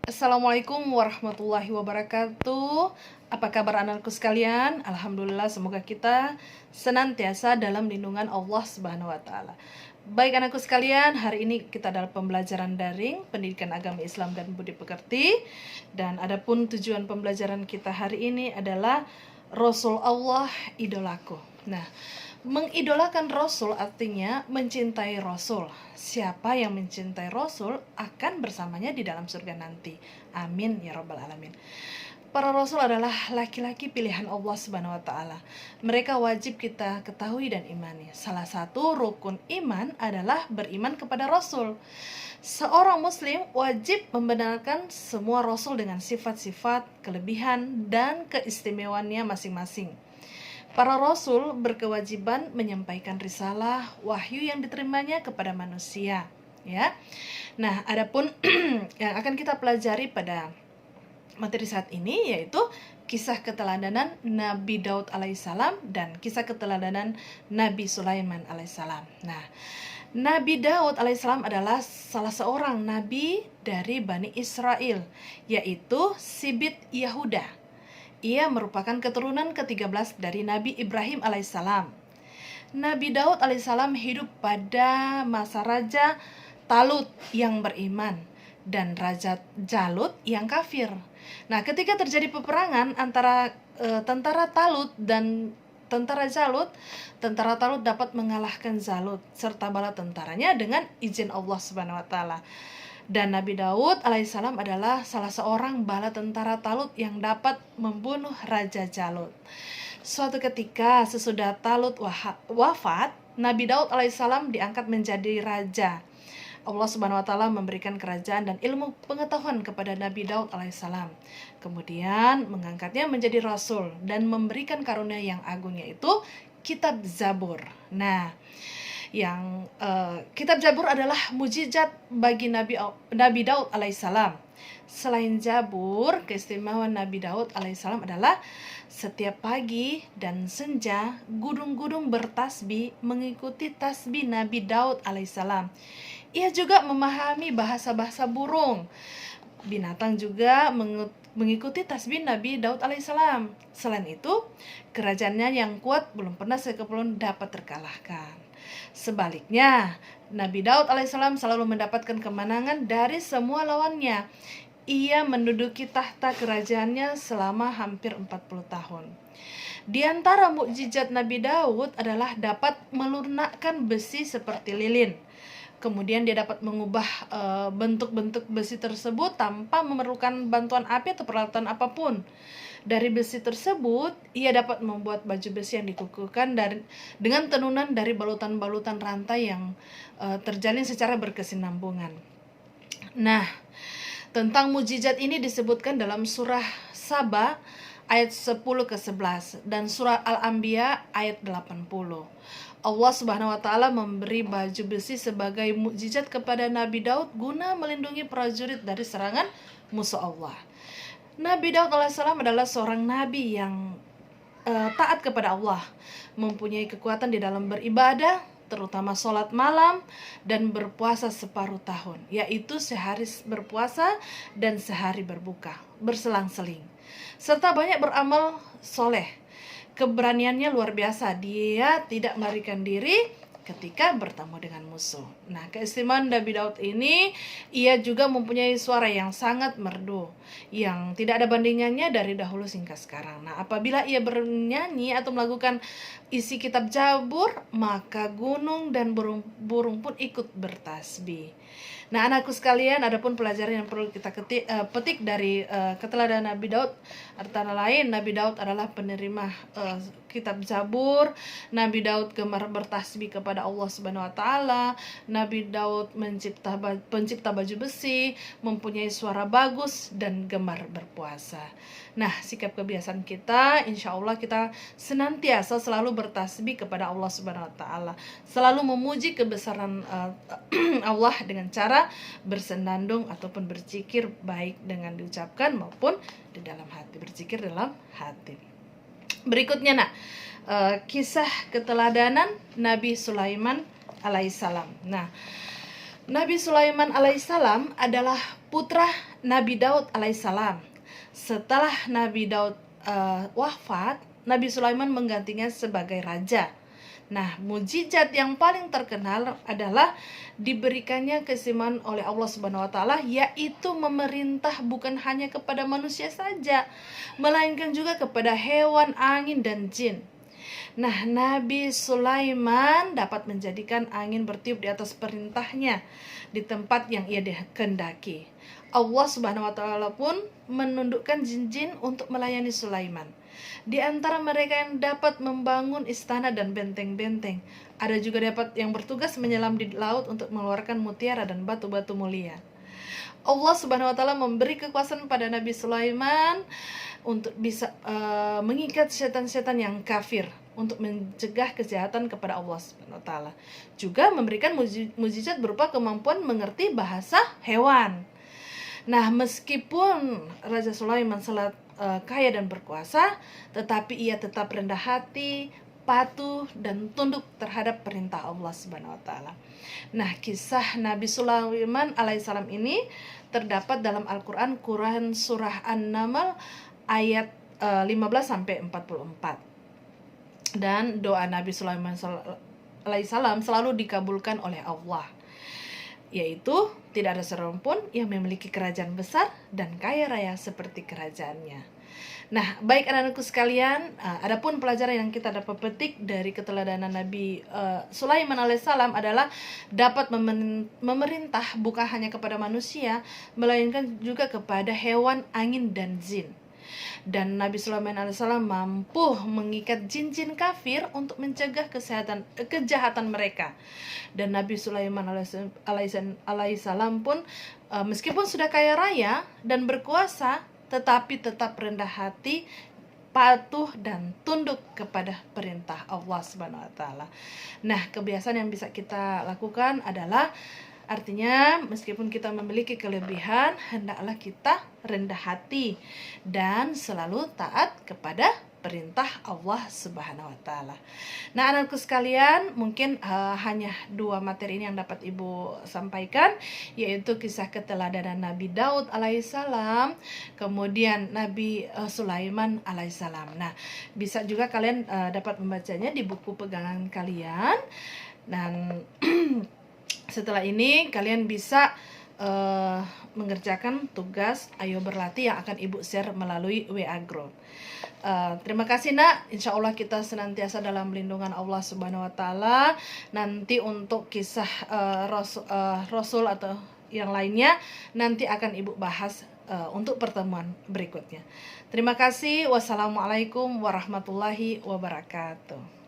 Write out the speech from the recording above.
Assalamualaikum warahmatullahi wabarakatuh. Apa kabar anakku sekalian? Alhamdulillah, semoga kita senantiasa dalam lindungan Allah Subhanahu wa taala. Baik anakku sekalian, hari ini kita dalam pembelajaran daring pendidikan agama Islam dan budi pekerti. Dan adapun tujuan pembelajaran kita hari ini adalah Rasul Allah idolaku. Nah, mengidolakan Rasul artinya mencintai Rasul. Siapa yang mencintai Rasul akan bersamanya di dalam surga nanti. Amin ya rabbal alamin. Para Rasul adalah laki-laki pilihan Allah Subhanahu wa taala. Mereka wajib kita ketahui dan imani. Salah satu rukun iman adalah beriman kepada Rasul. Seorang muslim wajib membenarkan semua Rasul dengan sifat-sifat, kelebihan, dan keistimewaannya masing-masing. Para Rasul berkewajiban menyampaikan risalah wahyu yang diterimanya kepada manusia, ya. Nah, adapun yang akan kita pelajari pada materi saat ini yaitu kisah keteladanan Nabi Daud alaihissalam dan kisah keteladanan Nabi Sulaiman alaihissalam. Nah, Nabi Daud alaihissalam adalah salah seorang nabi dari Bani Israel, yaitu Sibit Yahuda. Ia merupakan keturunan ke-13 dari Nabi Ibrahim alaihissalam. Nabi Daud alaihissalam hidup pada masa Raja Talut yang beriman dan Raja Jalut yang kafir. Nah, ketika terjadi peperangan antara tentara Talut dan tentara Jalut, tentara Talut dapat mengalahkan Jalut serta bala tentaranya dengan izin Allah Subhanahu wa taala. Dan Nabi Daud alaihissalam adalah salah seorang bala tentara Talut yang dapat membunuh Raja Jalut. Suatu ketika sesudah Talut wafat, Nabi Daud alaihissalam diangkat menjadi raja. Allah Subhanahu wa taala memberikan kerajaan dan ilmu pengetahuan kepada Nabi Daud alaihissalam. Kemudian mengangkatnya menjadi rasul dan memberikan karunia yang agung, yaitu kitab Zabur. Nah, kitab Zabur adalah mujizat bagi Nabi Daud alaihissalam. Selain Zabur, keistimewaan Nabi Daud alaihissalam adalah setiap pagi dan senja gunung-gunung bertasbih mengikuti tasbih Nabi Daud alaihissalam. Ia juga memahami bahasa-bahasa burung. Binatang juga mengikuti tasbih Nabi Daud alaihissalam. Selain itu, kerajaannya yang kuat belum pernah sekepulun dapat terkalahkan. Sebaliknya, Nabi Daud alaihissalam selalu mendapatkan kemenangan dari semua lawannya. Ia menduduki tahta kerajaannya selama hampir 40 tahun. Di antara mukjizat Nabi Daud adalah dapat melunakkan besi seperti lilin. Kemudian dia dapat mengubah bentuk-bentuk besi tersebut tanpa memerlukan bantuan api atau peralatan apapun. Dari besi tersebut, ia dapat membuat baju besi yang dikukuhkan dengan tenunan dari balutan-balutan rantai yang terjalin secara berkesinambungan. Nah, tentang mukjizat ini disebutkan dalam surah Saba ayat 10-11 dan surah Al-Anbiya ayat 80. Allah Subhanahu wa taala memberi baju besi sebagai mukjizat kepada Nabi Daud guna melindungi prajurit dari serangan musuh Allah. Nabi Daud alaihissalam adalah seorang nabi yang taat kepada Allah, mempunyai kekuatan di dalam beribadah, terutama sholat malam dan berpuasa separuh tahun, yaitu sehari berpuasa dan sehari berbuka, berselang-seling, serta banyak beramal soleh. Keberaniannya luar biasa, dia tidak melarikan diri ketika bertemu dengan musuh. Nah, keistimewaan Nabi Daud ini, ia juga mempunyai suara yang sangat merdu, yang tidak ada bandingannya dari dahulu hingga sekarang. Nah, apabila ia bernyanyi atau melakukan isi kitab Zabur, maka gunung dan burung pun ikut bertasbih. Nah, anakku sekalian, adapun pelajaran yang perlu kita petik dari keteladanan Nabi Daud, antara lain Nabi Daud adalah penerima kitab Zabur. Nabi Daud gemar bertasbih kepada Allah Subhanahu wa taala. Nabi Daud pencipta baju besi, mempunyai suara bagus dan gemar berpuasa. Nah, sikap kebiasaan kita, insya Allah kita senantiasa selalu bertasbih kepada Allah Subhanahu wa taala, selalu memuji kebesaran Allah dengan cara bersenandung ataupun berzikir, baik dengan diucapkan maupun di dalam hati, berzikir dalam hati. Berikutnya kisah keteladanan Nabi Sulaiman alaihissalam. Nah, Nabi Sulaiman alaihissalam adalah putra Nabi Daud alaihissalam. Setelah Nabi Daud wafat, Nabi Sulaiman menggantinya sebagai raja. Nah, mujizat yang paling terkenal adalah diberikannya keistimewaan oleh Allah Subhanahu wa taala, yaitu memerintah bukan hanya kepada manusia saja, melainkan juga kepada hewan, angin dan jin. Nah, Nabi Sulaiman dapat menjadikan angin bertiup di atas perintahnya di tempat yang ia kehendaki. Allah Subhanahu wa taala pun menundukkan jin-jin untuk melayani Sulaiman. Di antara mereka yang dapat membangun istana dan benteng-benteng, ada juga dapat yang bertugas menyelam di laut untuk mengeluarkan mutiara dan batu-batu mulia. Allah Subhanahu wa taala memberi kekuasaan pada Nabi Sulaiman untuk bisa mengikat setan-setan yang kafir, untuk mencegah kejahatan kepada Allah Subhanahu wa taala. Juga memberikan mujizat berupa kemampuan mengerti bahasa hewan. Nah, meskipun Raja Sulaiman sangat kaya dan berkuasa, tetapi ia tetap rendah hati, patuh dan tunduk terhadap perintah Allah Subhanahu wa taala. Nah, kisah Nabi Sulaiman alaihissalam ini terdapat dalam Al-Qur'an surah An-Naml ayat 15 sampai 44. Dan doa Nabi Sulaiman alaihissalam selalu dikabulkan oleh Allah, yaitu tidak ada seorang pun yang memiliki kerajaan besar dan kaya raya seperti kerajaannya. Nah, baik anak-anakku sekalian, adapun pelajaran yang kita dapat petik dari keteladanan Nabi Sulaiman alaihissalam adalah dapat memerintah bukan hanya kepada manusia, melainkan juga kepada hewan, angin dan jin. Dan Nabi Sulaiman alaihissalam mampu mengikat jin-jin kafir untuk mencegah kejahatan mereka. Dan Nabi Sulaiman alaihissalam pun meskipun sudah kaya raya dan berkuasa, tetapi tetap rendah hati, patuh dan tunduk kepada perintah Allah Subhanahu wa taala. Nah, kebiasaan yang bisa kita lakukan adalah, artinya meskipun kita memiliki kelebihan, hendaklah kita rendah hati dan selalu taat kepada perintah Allah Subhanahu wa taala. Nah, anakku sekalian, mungkin hanya 2 materi ini yang dapat Ibu sampaikan, yaitu kisah keteladanan Nabi Daud alaihissalam, kemudian Nabi Sulaiman alaihissalam. Nah, bisa juga kalian dapat membacanya di buku pegangan kalian. Dan setelah ini kalian bisa mengerjakan tugas Ayo Berlatih yang akan Ibu share melalui WA Group. Terima kasih Nak, insya Allah kita senantiasa dalam lindungan Allah Subhanahu wa taala. Nanti untuk kisah Rasul atau yang lainnya nanti akan Ibu bahas untuk pertemuan berikutnya. Terima kasih. Wassalamualaikum warahmatullahi wabarakatuh.